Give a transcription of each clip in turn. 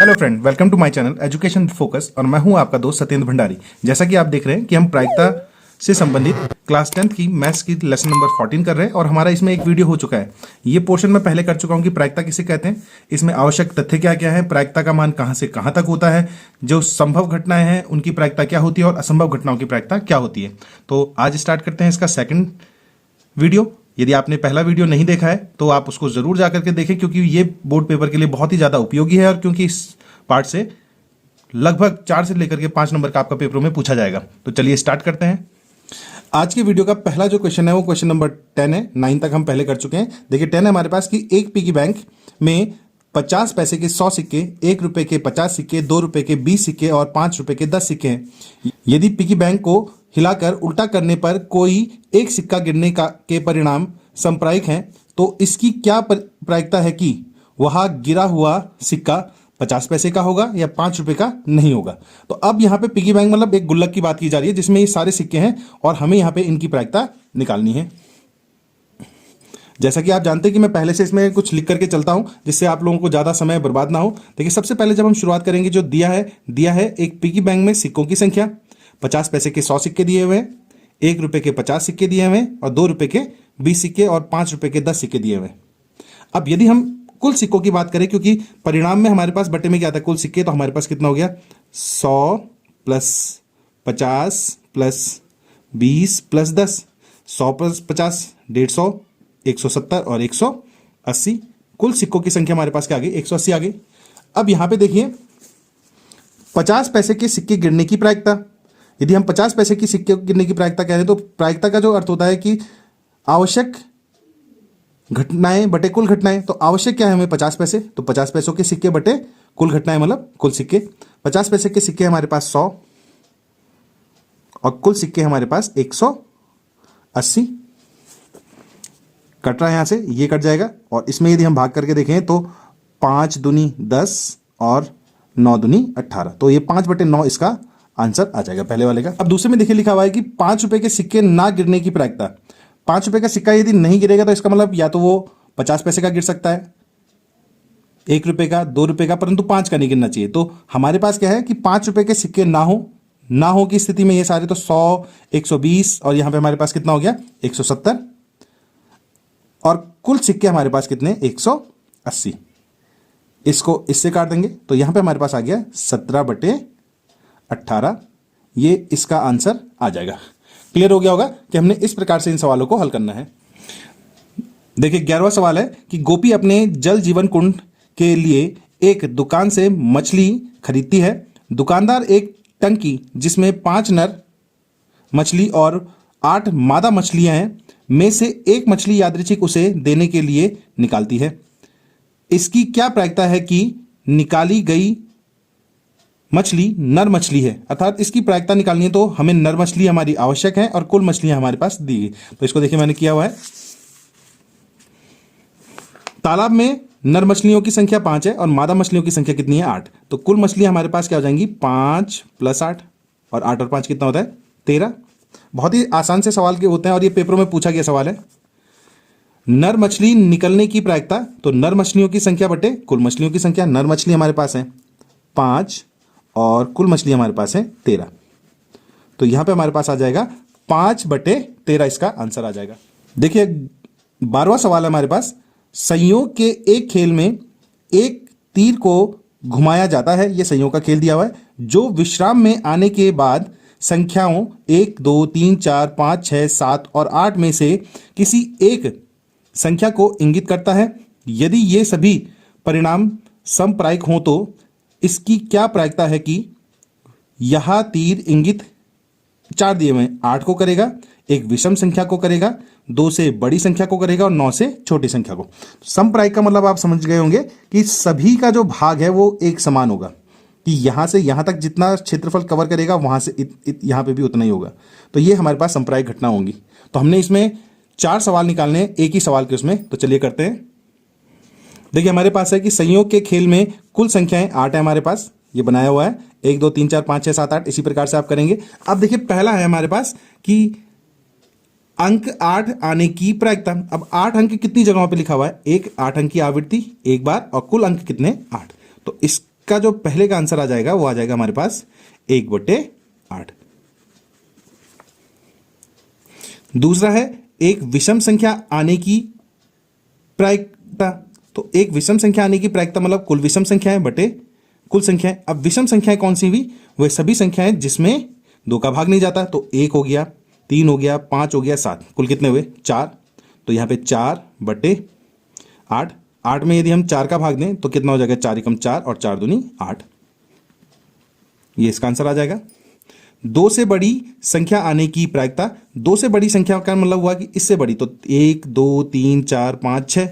Hello friend, welcome to my channel education focus और मैं हूं आपका दोस्त सत्येंद्र भंडारी। जैसा कि आप देख रहे हैं कि हम प्रायिकता से संबंधित क्लास 10th की मैथ्स की लेसन नंबर 14 कर रहे हैं और हमारा इसमें एक वीडियो हो चुका है। ये पोर्शन मैं पहले कर चुका हूं कि प्रायिकता किसे कहते हैं, इसमें आवश्यक तथ्य क्या क्या है, प्रायिकता का मान कहां से कहां तक होता है, जो संभव घटनाएं हैं उनकी प्रायिकता क्या होती है और असंभव घटनाओं की प्रायिकता क्या होती है। तो आज स्टार्ट करते हैं इसका सेकंड वीडियो। यदि आपने पहला वीडियो नहीं देखा है तो आप उसको जरूर जाकर के देखें, क्योंकि ये बोर्ड पेपर के लिए बहुत ही ज्यादा उपयोगी है और क्योंकि इस पार्ट से लगभग 4 से लेकर के 5 नंबर का आपका पेपरों में पूछा जाएगा। तो चलिए स्टार्ट करते हैं। आज के वीडियो का पहला जो क्वेश्चन है वो क्वेश्चन नंबर 10 है। 9 तक हम पहले कर चुके हैं। देखिए 10 है हमारे पास कि एक पिगी बैंक में 50 पैसे के 100 सिक्के, 1 रुपए के 50 सिक्के, 2 रुपए के 20 सिक्के और 5 रुपए के 10 सिक्के हैं। यदि पिगी बैंक को हिलाकर उल्टा करने पर कोई एक सिक्का गिरने के परिणाम समप्रायिक हैं, तो इसकी क्या प्रायिकता है कि वह गिरा हुआ सिक्का 50 पैसे का होगा या 5 रुपए का नहीं होगा। तो अब यहाँ पे पिगी बैंक मतलब एक गुल्लक की बात की जा रही है जिसमें ये सारे सिक्के हैं और हमें यहाँ पे इनकी प्रायिकता निकालनी है। जैसा कि आप जानते हैं कि मैं पहले से इसमें कुछ लिख करके चलता हूं जिससे आप लोगों को ज्यादा समय बर्बाद ना हो। देखिए सबसे पहले जब हम शुरुआत करेंगे, जो दिया है एक पिगी बैंक में सिक्कों की संख्या 50 पैसे के 100 सिक्के दिए हुए हैं, 1 रुपए के 50 सिक्के दिए हुए हैं और 2 रुपए के 20 सिक्के और 5 रुपए के 10 सिक्के दिए हुए हैं। अब यदि हम कुल सिक्कों की बात करें, क्योंकि परिणाम में हमारे पास बटे में क्या आता है कुल सिक्के, तो हमारे पास कितना हो गया 100 प्लस 50 प्लस 20 प्लस 10, 100 प्लस 50 150, 170 और 180। कुल सिक्कों की संख्या हमारे पास क्या आ गई 180 आ गई। अब यहां पे देखिए 50 पैसे के सिक्के गिरने की प्रायिकता, यदि हम 50 पैसे की सिक्के गिरने की प्रायिकता कह रहे हैं तो प्रायिकता का जो अर्थ होता है कि आवश्यक घटनाएं बटे कुल घटनाएं। तो आवश्यक क्या है हमें 50 पैसे, तो 50 पैसों के सिक्के बटे कुल घटनाएं मतलब कुल सिक्के। 50 पैसे के सिक्के हमारे पास 100 और कुल सिक्के हमारे पास 180। कट रहा है यहां से, ये कट जाएगा और इसमें यदि हम भाग करके देखें तो 5 दूनी 10 और 9 दूनी 18, तो ये 5/9 इसका आंसर आ जाएगा पहले वाले का। अब दूसरे में देखिए लिखा हुआ है कि 5 रुपए के सिक्के ना गिरने की प्रायिकता। 5 रुपए का सिक्का यदि नहीं गिरेगा तो इसका मतलब या तो वो 50 पैसे का गिर सकता है, 1 रुपए का, 2 रुपए का, परंतु 5 का नहीं गिरना चाहिए। तो हमारे पास क्या है कि 5 रुपए के सिक्के ना हो की स्थिति में ये सारे तो 100, 120 और यहां पे हमारे पास कितना हो गया 170 और कुल सिक्के हमारे पास कितने 180। इसको इससे काट देंगे तो यहां पे हमारे पास आ गया 17/18। ये इसका आंसर आ जाएगा। क्लियर हो गया होगा कि हमने इस प्रकार से इन सवालों को हल करना है। देखिए 11वां सवाल है कि गोपी अपने जल जीवन कुंड के लिए एक दुकान से मछली खरीदती है। दुकानदार एक टंकी जिसमें 5 नर मछली और 8 मादा मछलियां हैं में से एक मछली यादृच्छिक उसे देने के लिए निकालती है। इसकी क्या प्रायिकता है कि निकाली गई मछली नर मछली है, अर्थात इसकी प्रायिकता निकालनी है तो हमें नर मछली हमारी आवश्यक है और कुल मछलियां हमारे पास दी गई। तो इसको देखिए मैंने किया हुआ है। तालाब में नर मछलियों की संख्या 5 है और मादा मछलियों की संख्या कितनी है 8, तो कुल मछलियां हमारे पास क्या हो जाएंगी 5 + 8 और 8 और 5 कितना होता है 13। बहुत ही आसान से सवाल के होते हैं और ये पेपरों में पूछा गया सवाल है। नर मछली निकलने की प्रायिकता, तो नर मछलियों की संख्या बटे कुल मछलियों की संख्या। नर मछली हमारे पास है 5 और कुल मछली हमारे पास है 13, तो यहां पे हमारे पास आ जाएगा 5/13 इसका आंसर आ जाएगा। देखिए 12वां सवाल है हमारे पास, संयोग के एक खेल में एक तीर को घुमाया जाता है, यह संयोग का खेल दिया हुआ है, जो विश्राम में आने के बाद संख्याओं 1 2 3 4 5 6 7 और 8 में से किसी एक संख्या को इंगित करता है। यदि ये सभी परिणाम समप्रायिक हों तो इसकी क्या प्रायिकता है कि यह तीर इंगित 4 दिए हुए 8 को करेगा, एक विषम संख्या को करेगा, 2 से बड़ी संख्या को करेगा और 9 से छोटी संख्या को। समप्रायिक का मतलब आप समझ गए होंगे कि सभी का जो भाग है वो एक समान होगा, कि यहां से यहां तक जितना क्षेत्रफल कवर करेगा वहां से यहां पे भी उतना ही होगा। तो ये हमारे पास समप्रायिक घटना होंगी। तो हमने इसमें 4 सवाल निकालने हैं एक ही सवाल के उसमें, तो चलिए करते हैं। देखिए हमारे पास है कि संयोग के खेल में कुल संख्याएं 8 है हमारे पास, ये बनाया हुआ है 1 2 3 4 5 6 7 8, इसी प्रकार से आप करेंगे। अब देखिए पहला है हमारे पास कि अंक 8 आने की प्रायिकता। अब 8 अंक कितनी जगहों पे लिखा हुआ है, एक 8 अंक की आवृत्ति एक बार और कुल अंक कितने 8, तो इस इसका जो पहले का आंसर आ जाएगा वो आ जाएगा हमारे पास 1/8। दूसरा है एक विषम संख्या आने की प्रायिकता। तो एक विषम संख्या आने की प्रायिकता मतलब कुल विषम संख्याएं बटे कुल संख्याएं। अब विषम संख्याएं कौन सी हुई? वह सभी संख्याएं जिसमें 2 का भाग नहीं जाता। तो 1 हो गया, 3 हो गया, 5 हो गया, 7, कुल कितने हुए? 4। तो यहाँ पे 4/8। 8 में यदि हम 4 का भाग दें तो कितना हो जाएगा? 4 एकम 4 और 4 दूनी 8। ये इसका आंसर आ जाएगा। 2 से बड़ी संख्या आने की प्रायिकता। 2 से बड़ी संख्या का मतलब हुआ कि इससे बड़ी। तो 1, 2, 3, 4, 5, 6,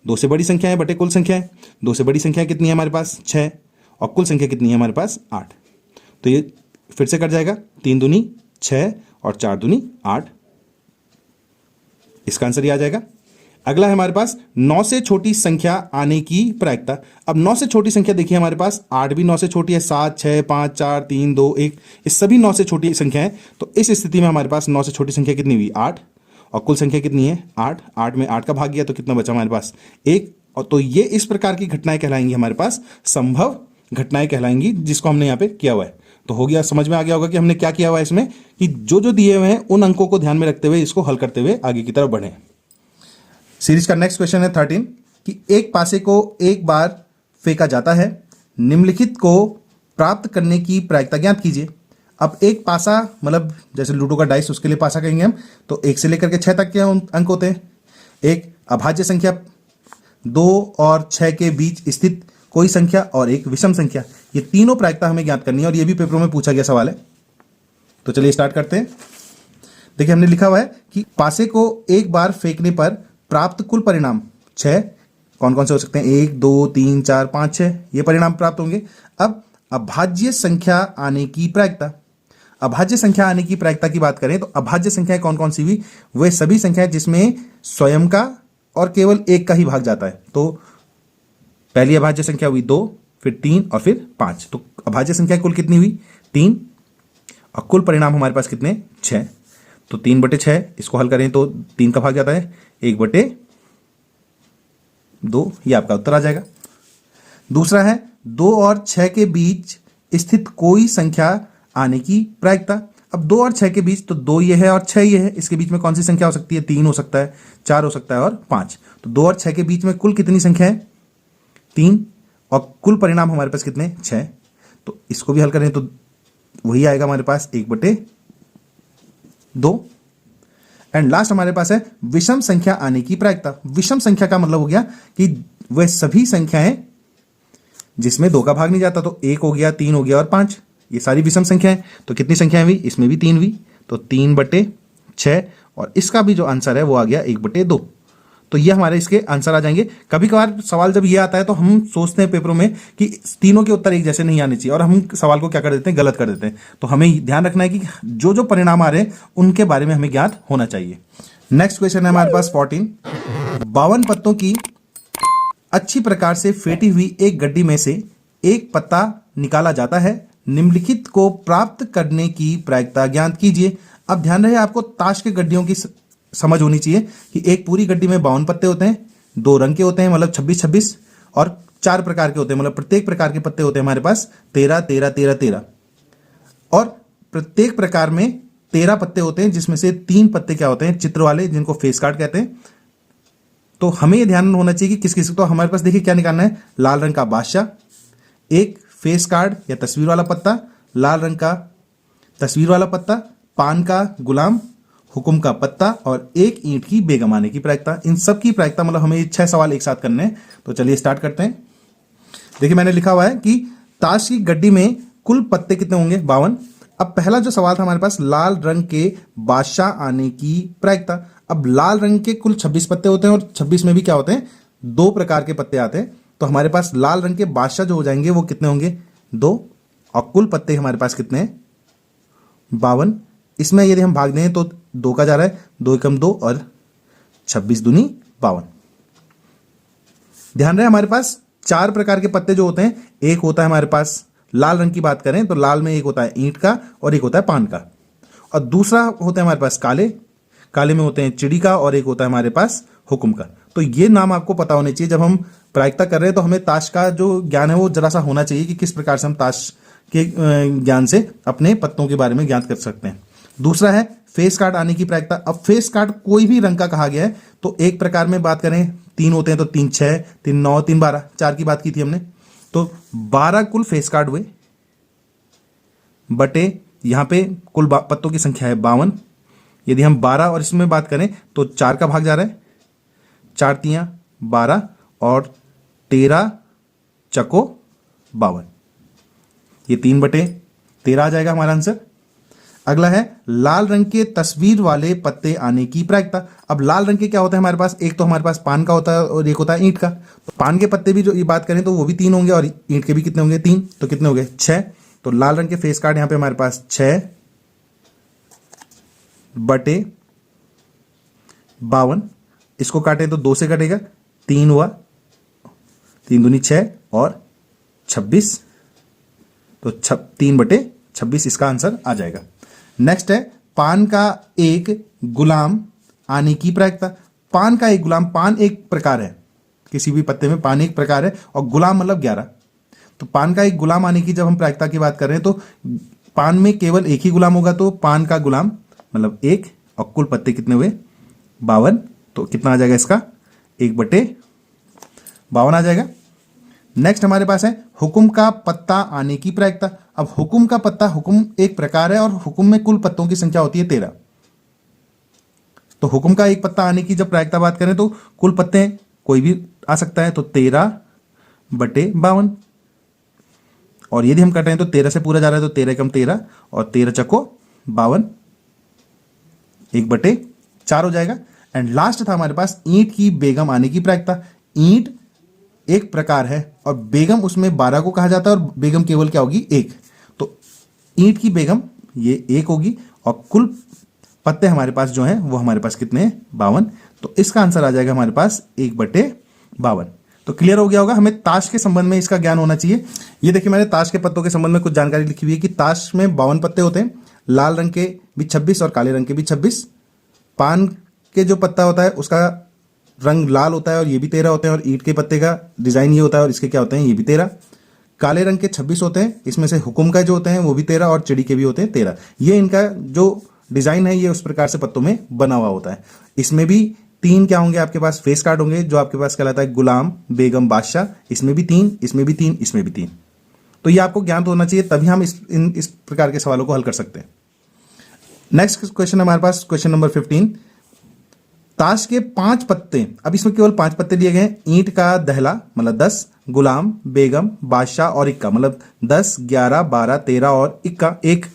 2 से बड़ी संख्या है बटे कुल संख्या है। 2 से बड़ी संख्या कितनी है हमारे पास? 6, और कुल संख्या कितनी है हमारे पास? 8। तो ये फिर से कट जाएगा, 3 दूनी 6 और 4 दूनी 8। इसका आंसर ये आ जाएगा। अगला है हमारे पास 9 से छोटी संख्या आने की प्रायिकता। अब 9 से छोटी संख्या देखिए हमारे पास 8 भी 9 से छोटी है, 7, 6, 5, 4, 3, 2, 1, ये सभी 9 से छोटी संख्या है। तो इस स्थिति में हमारे पास 9 से छोटी संख्या कितनी हुई? 8, और कुल संख्या कितनी है? 8। 8 में 8 का भाग गया तो कितना बचा हमारे पास? 1। और तो ये इस प्रकार की घटनाएं कहलाएंगी हमारे पास संभव घटनाएं कहलाएंगी, जिसको हमने यहाँ पे किया हुआ है। तो हो गया, समझ में आ गया होगा कि हमने क्या किया हुआ है इसमें, कि जो जो दिए हुए हैं उन अंकों को ध्यान में रखते हुए इसको हल करते हुए आगे की तरफ बढ़े। सीरीज का नेक्स्ट क्वेश्चन है 13 कि एक पासे को एक बार फेंका जाता है, निम्नलिखित को प्राप्त करने की प्रायिकता ज्ञात कीजिए। अब एक पासा मतलब जैसे लूडो का डाइस, उसके लिए पासा कहेंगे हम। तो 1 से लेकर के 6 तक के अंक होते हैं। एक अभाज्य संख्या 2 और 6 के बीच स्थित कोई संख्या और एक विषम संख्या, ये तीनों प्रायिकता हमें ज्ञात करनी है, और ये भी पेपरों में पूछा गया सवाल है। तो चलिए स्टार्ट करते हैं। देखिए हमने लिखा हुआ है कि पासे को एक बार फेंकने पर प्राप्त कुल परिणाम 6, कौन कौन से हो सकते हैं? 1, 2, 3, 4, 5, 6, ये परिणाम प्राप्त होंगे। अब अभाज्य संख्या आने की प्रायिकता। अभाज्य संख्या आने की प्रायिकता की बात करें तो अभाज्य संख्याएं कौन कौन सी हुई? वे सभी संख्याएं जिसमें स्वयं का और केवल एक का ही भाग जाता है। तो पहली अभाज्य संख्या हुई 2, फिर 3 और फिर 5। तो अभाज्य संख्या कुल कितनी हुई? 3, और कुल परिणाम हमारे पास कितने? 6। तो 3/6 इसको हल करें तो 3 का भाग जाता है, 1/2, ये आपका उत्तर आ जाएगा। दूसरा है 2 और 6 के बीच स्थित कोई संख्या आने की प्रायिकता। अब 2 और 6 के बीच, तो 2 ये है और 6 ये है, इसके बीच में कौन सी संख्या हो सकती है? 3 हो सकता है, 4 हो सकता है और 5। तो 2 और 6 के बीच में कुल कितनी संख्या है? 3, और कुल परिणाम हमारे पास कितने? 6। तो इसको भी हल करें तो वही आएगा हमारे पास 1/2। एंड लास्ट हमारे पास है विषम संख्या आने की प्रायिकता। विषम संख्या का मतलब हो गया कि वह सभी संख्याएं जिसमें 2 का भाग नहीं जाता। तो 1 हो गया, 3 हो गया और 5, ये सारी विषम संख्याएं। तो कितनी संख्याएं हुई? इसमें भी 3 हुई, तो 3/6, और इसका भी जो आंसर है वो आ गया 1/2। तो ये हमारे इसके आंसर आ जाएंगे। कभी कभार सवाल जब ये आता है तो हम सोचते हैं पेपरों में कि तीनों के उत्तर एक जैसे नहीं आने चाहिए, और हम सवाल को क्या कर देते हैं? गलत कर देते हैं। तो हमें ध्यान रखना है कि जो जो परिणाम आ रहे हैं उनके बारे में हमें ज्ञात होना चाहिए। नेक्स्ट क्वेश्चन है हमारे पास 14। 52 पत्तों की अच्छी प्रकार से फेंटी हुई एक गड्डी में से एक पत्ता निकाला जाता है, निम्नलिखित को प्राप्त करने की प्रायिकता ज्ञात कीजिए। अब ध्यान रहे, आपको ताश के गड्डियों की समझ होनी चाहिए कि एक पूरी गड्डी में 52 पत्ते होते हैं, 2 रंग के होते हैं मतलब 26-26, और 4 प्रकार के होते हैं मतलब प्रत्येक प्रकार के पत्ते होते हैं हमारे पास 13-13-13-13, और प्रत्येक प्रकार में 13 पत्ते होते हैं, जिसमें से 3 पत्ते क्या होते हैं? चित्र वाले, जिनको फेस कार्ड कहते हैं। तो हमें यह ध्यान होना चाहिए कि किस किस। तो हमारे पास देखिए क्या निकालना है? लाल रंग का बादशाह, एक फेस कार्ड या तस्वीर वाला पत्ता, लाल रंग का तस्वीर वाला पत्ता, पान का गुलाम, हुकुम का पत्ता, और एक ईंट की बेगम आने की प्रायिकता। इन सब की प्रायिकता मतलब हमें 6 सवाल एक साथ करने हैं। तो चलिए स्टार्ट करते हैं। देखिए मैंने लिखा हुआ है कि ताश की गड्डी में कुल पत्ते कितने होंगे? 52। अब पहला जो सवाल था हमारे पास, लाल रंग के बादशाह आने की प्रायिकता। अब लाल रंग के कुल 26 पत्ते होते हैं, और 26 में भी क्या होते हैं? 2 प्रकार के पत्ते आते हैं। तो हमारे पास लाल रंग के बादशाह जो हो जाएंगे वो कितने होंगे? 2, और कुल पत्ते हमारे पास कितने हैं? 52। इसमें यदि हम भाग दें तो 2 का जा रहा है, 2 एकम 2 और 26 दूनी 52। ध्यान रहे हमारे पास 4 प्रकार के पत्ते जो होते हैं। एक होता है हमारे पास, लाल रंग की बात करें तो लाल में एक होता है ईंट का और एक होता है पान का, और दूसरा होता है हमारे पास काले, काले में होते हैं चिड़ी का और एक होता है हमारे पास हुक्म का। तो तो ये नाम आपको पता होने चाहिए। जब हम प्रायिकता कर रहे हैं तो हमें ताश का जो ज्ञान है वो जरा सा होना चाहिए कि किस प्रकार से हम ताश के ज्ञान से अपने पत्तों के बारे में ज्ञात कर सकते हैं। दूसरा है फेस कार्ड आने की प्रायिकता। अब फेस कार्ड कोई भी रंग का कहा गया है, तो एक प्रकार में बात करें 3 होते हैं तो 3 6, 3 9, 3 12, 4 की बात की थी हमने, तो 12 कुल फेस कार्ड हुए बटे यहां पे कुल पत्तों की संख्या है 52। यदि हम 12 और इसमें बात करें तो 4 का भाग जा रहा है, 4 तियां 12 और 13 चको 52, ये 3 बटे 13 आ जाएगा हमारा आंसर। अगला है लाल रंग के तस्वीर वाले पत्ते आने की प्रायिकता। अब लाल रंग के क्या होता है हमारे पास, एक तो हमारे पास पान का होता है और एक होता है ईंट का। तो पान के पत्ते भी जो ये बात करें तो वो भी 3 होंगे और ईंट के भी कितने होंगे 3, तो कितने हो गए 6। तो लाल रंग के फेस कार्ड यहां पे हमारे पास 6 बटे 52, इसको काटे तो 2 से कटेगा, 3 हुआ, 3 दूनी 6 और 26, तो 3 बटे 26 इसका आंसर आ जाएगा। नेक्स्ट है पान का एक गुलाम आने की प्रायिकता। पान का एक गुलाम, पान एक प्रकार है, किसी भी पत्ते में पान एक प्रकार है और गुलाम मतलब 11। तो पान का एक गुलाम आने की जब हम प्रायिकता की बात कर रहे हैं तो पान में केवल एक ही गुलाम होगा, तो पान का गुलाम मतलब 1 और कुल पत्ते कितने हुए 52, तो कितना आ जाएगा इसका 1 बटे 52 आ जाएगा। नेक्स्ट हमारे पास है हुकुम का पत्ता आने की प्रायिकता। अब हुकुम का पत्ता, हुकुम एक प्रकार है और हुकुम में कुल पत्तों की संख्या होती है 13। तो हुकुम का एक पत्ता आने की जब प्रायिकता बात करें तो कुल पत्ते कोई भी आ सकता है, तो 13 बटे 52, और यदि हम कट रहे हैं तो 13 से पूरा जा रहा है तो 13 कम 13 और 13 चको 52, 1 बटे 4 हो जाएगा। एंड लास्ट था हमारे पास ईंट की बेगम आने की प्रायिकता। ईंट एक प्रकार है और बेगम उसमें 12 को कहा जाता है और बेगम केवल क्या होगी 1, तो ईंट की बेगम ये 1 होगी और कुल पत्ते हमारे पास जो हैं वो हमारे पास कितने हैं 52, तो इसका आंसर आ जाएगा हमारे पास 1 बटे 52। तो क्लियर हो गया होगा, हमें ताश के संबंध में इसका ज्ञान होना चाहिए। ये देखिए मैंने ताश के पत्तों के संबंध में कुछ जानकारी लिखी हुई है कि ताश में 52 पत्ते होते हैं, लाल रंग के भी 26 और काले रंग के भी 26। पान के जो पत्ता होता है उसका रंग लाल होता है और ये भी 13 होते हैं, और ईंट के पत्ते का डिजाइन ये होता है और इसके क्या होते हैं ये भी 13। काले रंग के 26 होते हैं, इसमें से हुकुम का जो होते हैं वो भी 13 और चिड़ी के भी होते हैं 13। ये इनका जो डिजाइन है ये उस प्रकार से पत्तों में बना हुआ होता है। इसमें भी 3 क्या होंगे आपके पास फेस कार्ड होंगे, जो आपके पास कहलाता है गुलाम, बेगम, बादशाह। इसमें भी 3, इसमें भी 3, इसमें भी 3। तो ये आपको ज्ञान होना चाहिए, तभी हम इस प्रकार के सवालों को हल कर सकते हैं। नेक्स्ट क्वेश्चन हमारे पास क्वेश्चन नंबर 15। ताश के 5 पत्ते, अब इसमें केवल 5 पत्ते दिए गए हैं। ईंट का दहला मतलब 10, गुलाम, बेगम, बादशाह और इक्का मतलब 10, 11, 12, 13 और इक्का 1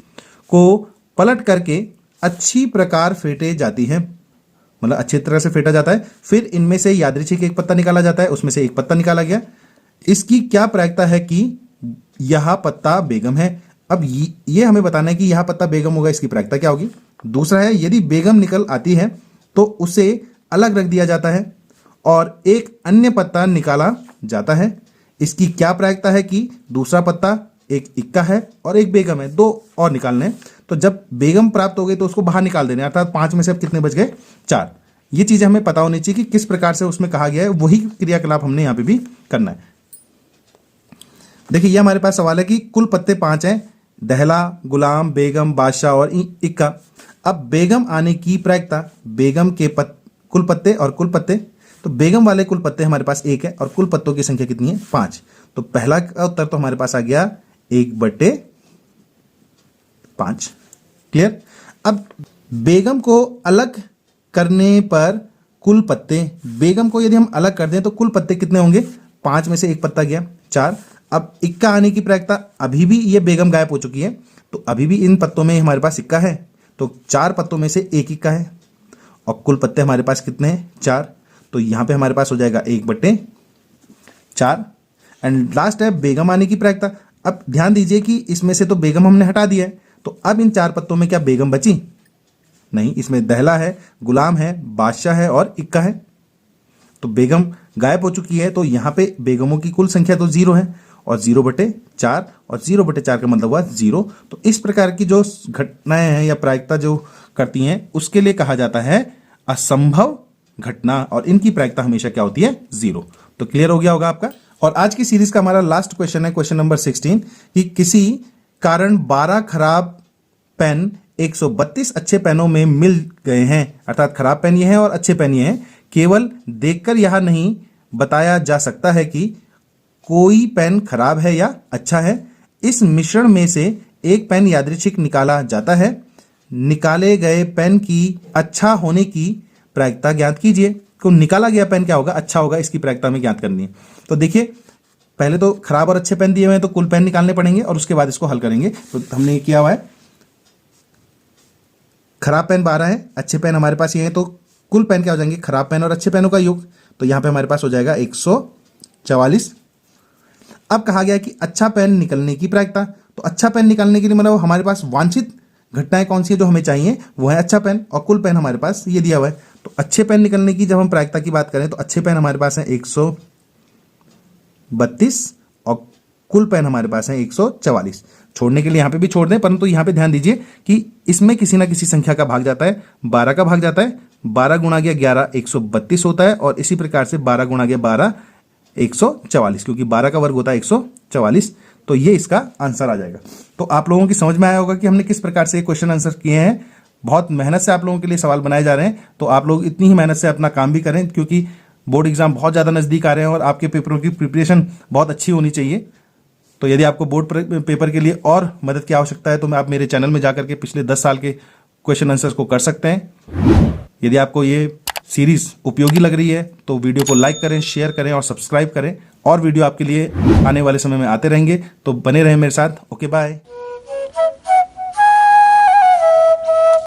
को पलट करके अच्छी प्रकार फेंटे जाती है, मतलब अच्छी तरह से फेंटा जाता है। फिर इनमें से यादृच्छिक एक पत्ता निकाला जाता है, उसमें से एक पत्ता निकाला गया। इसकी क्या प्रायिकता है कि यह पत्ता बेगम है। अब ये हमें बताना है कि यह पत्ता बेगम होगा, इसकी प्रायिकता क्या होगी। दूसरा है यदि बेगम निकल आती है तो उसे अलग रख दिया जाता है और एक अन्य पत्ता निकाला जाता है। इसकी क्या प्रायिकता है कि दूसरा पत्ता एक इक्का है और एक बेगम है, 2 और निकालने। तो जब बेगम प्राप्त हो गई तो उसको बाहर निकाल देने, अर्थात 5 में से अब कितने बच गए 4। ये चीजें हमें पता होनी चाहिए कि किस प्रकार से उसमें कहा गया है, वही क्रियाकलाप हमने यहां पे भी करना है। देखिए ये हमारे पास सवाल है कि कुल पत्ते 5 हैं, दहला, गुलाम, बेगम, बादशाह और इक्का। अब बेगम आने की प्रायिकता, बेगम के कुल पत्ते और कुल पत्ते, तो बेगम वाले कुल पत्ते हमारे पास 1 है और कुल पत्तों की संख्या कितनी है 5। तो पहला का उत्तर तो हमारे पास आ गया 1 बटे 5। क्लियर। अब बेगम को अलग करने पर कुल पत्ते, बेगम को यदि हम अलग कर दें तो कुल पत्ते कितने होंगे, 5 में से एक पत्ता गया 4। अब इक्का आने की प्रायिकता, अभी भी ये बेगम गायब हो चुकी है तो अभी भी इन पत्तों में हमारे पास इक्का है, तो 4 पत्तों में से एक इक्का है और कुल पत्ते हमारे पास कितने हैं 4। तो यहां पे हमारे पास हो जाएगा 1 बटे 4। एंड लास्ट है बेगम आने की प्रायिकता। अब ध्यान दीजिए कि इसमें से तो बेगम हमने हटा दिया है, तो अब इन 4 पत्तों में क्या बेगम बची नहीं, इसमें दहला है, गुलाम है, बादशाह है और इक्का है। तो बेगम गायब हो चुकी है, तो यहां पे बेगमों की कुल संख्या तो 0 है और 0 बटे 4 और 0 बटे 4 का मतलब हुआ 0। तो इस प्रकार की जो घटनाएं हैं या प्रायिकता जो करती हैं उसके लिए कहा जाता है असंभव घटना और इनकी प्रायिकता हमेशा क्या होती है? 0। तो क्लियर हो गया होगा आपका। और आज की सीरीज का हमारा लास्ट क्वेश्चन है, क्वेश्चन नंबर 16, कि किसी कारण 12 खराब पेन 132 अच्छे पेनों में मिल गए हैं। अर्थात खराब पेन ये हैं और अच्छे पेन ये हैं। केवल देखकर यह नहीं बताया जा सकता है कि कोई पेन खराब है या अच्छा है। इस मिश्रण में से एक पेन यादृच्छिक निकाला जाता है। निकाले गए पेन की अच्छा होने की प्रायिकता ज्ञात कीजिए। तो निकाला गया पेन क्या होगा? अच्छा होगा। इसकी प्रायिकता हमें ज्ञात करनी है। तो देखिए, पहले तो खराब और अच्छे पेन दिए हुए हैं, तो कुल पेन निकालने पड़ेंगे और उसके बाद इसको हल करेंगे। तो हमने ये किया हुआ है, खराब पेन 12 है, अच्छे पेन हमारे पास ये है, तो कुल पेन क्या हो जाएंगे? खराब पेन और अच्छे पेनों का योग। तो यहां पे हमारे पास हो जाएगा 144। अब कहा गया कि अच्छा पेन निकलने की प्रायिकता। तो अच्छा पेन निकालने के लिए मतलब हमारे पास वांछित घटनाएं कौन सी है जो हमें चाहिए? वो है अच्छा पेन, और कुल पेन हमारे पास ये दिया हुआ है। तो अच्छे पेन निकलने की जब हम प्रायिकता की बात करें तो अच्छे पेन हमारे पास है 132 और कुल पेन हमारे पास है 144। छोड़ने के लिए यहां पे भी छोड़ दें, परंतु यहां पे ध्यान दीजिए कि इसमें किसी ना किसी संख्या का भाग जाता है। 12 का भाग जाता है। 12 गुणा गया 11 132 होता है, और इसी प्रकार से 12 गुणा गया 12 144, क्योंकि 12 का वर्ग होता है 144। तो ये इसका आंसर आ जाएगा। तो आप लोगों की समझ में आया होगा कि हमने किस प्रकार से क्वेश्चन आंसर किए हैं। बहुत मेहनत से आप लोगों के लिए सवाल बनाए जा रहे हैं, तो आप लोग इतनी ही मेहनत से अपना काम भी करें, क्योंकि बोर्ड एग्जाम बहुत ज़्यादा नज़दीक आ रहे हैं और आपके पेपरों की प्रिपरेशन बहुत अच्छी होनी चाहिए। तो यदि आपको बोर्ड पेपर के लिए और मदद की आवश्यकता है तो आप मेरे चैनल में जाकर के पिछले 10 साल के क्वेश्चन आंसर्स को कर सकते हैं। यदि आपको ये सीरीज उपयोगी लग रही है तो वीडियो को लाइक करें, शेयर करें और सब्सक्राइब करें। और वीडियो आपके लिए आने वाले समय में आते रहेंगे, तो बने रहें मेरे साथ। Okay, bye.